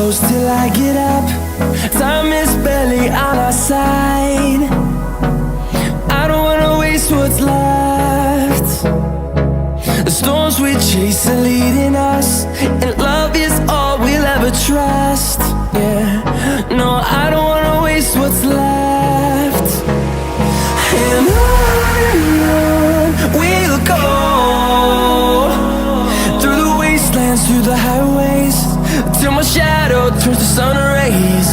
close till I get up. Time is barely on our side. I don't wanna waste what's left. The storms we chase are leading us, and love is all we'll ever trust. Yeah, no, I don't wanna waste what's left. And on we'll go, through the wastelands, through the highways, till my shadow turns to sun rays.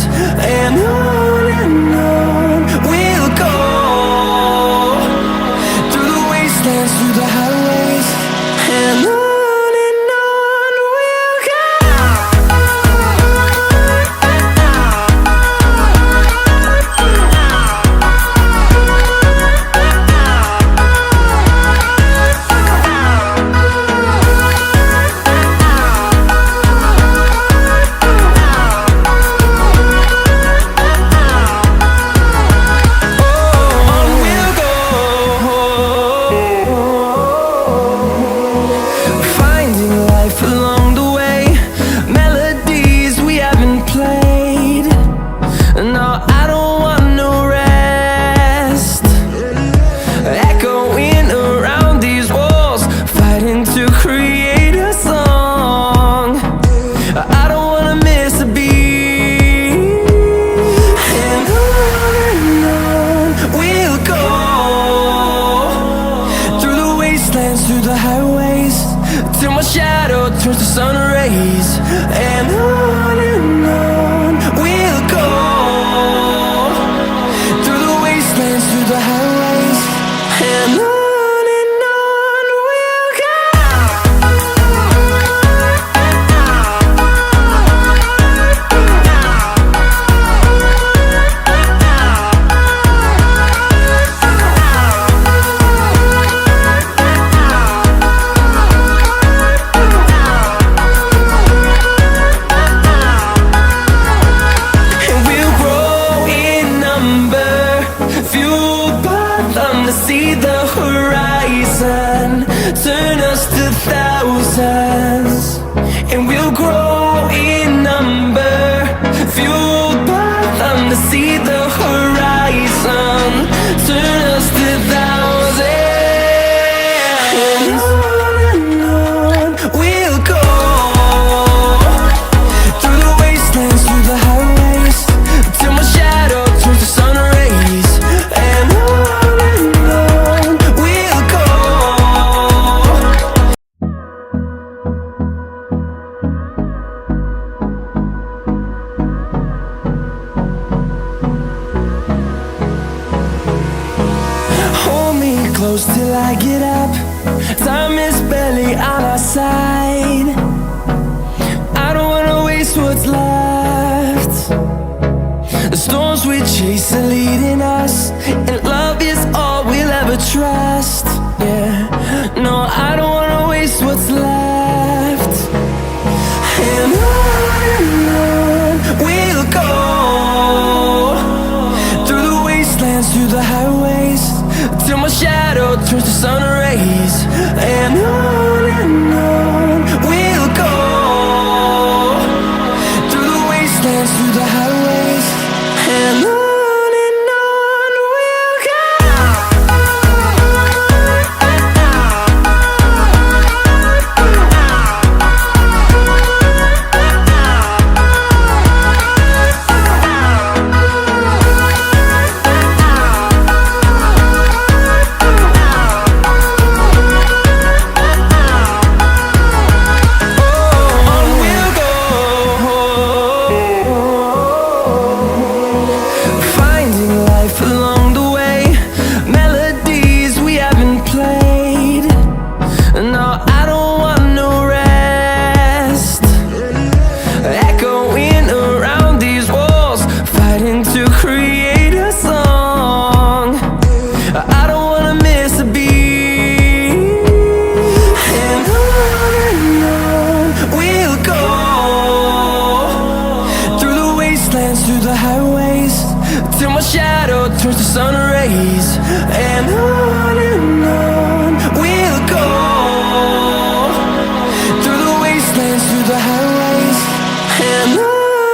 And on we'll go, through the wastelands, through the highways, and on we'll go. Through the highways, till my shadow turns to sun rays. And on we'll go, through the wastelands, through the highways, and on we'll go. See the horizon turn us to thousands, and we'll grow in number, fueled by them. To see the horizon turn us to thousands, and on we'll go, through the wastelands, through the highways, till my shadow turns to sun rays. And close till I get up. Time is barely on our side. I don't wanna waste what's left. The storms we chase are leading us, and love is all we'll ever trust. Yeah, no, I don't wanna waste what's left. And on we'll go, through the wastelands, through the highways, till my shadow turns to sun rays. And on we'll go, through the wastelands, through the highways, and on we'll go. turns to sun rays, and on we'll go, through the wastelands, through the highways, and on.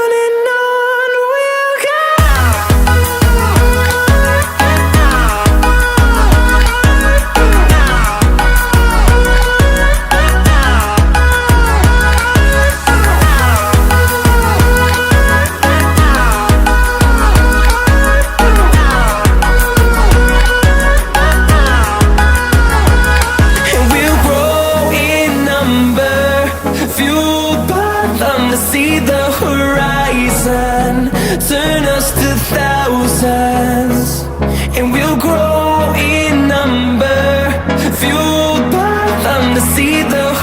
to see the horizon, turn us to thousands, and we'll grow in number, fueled by them to see the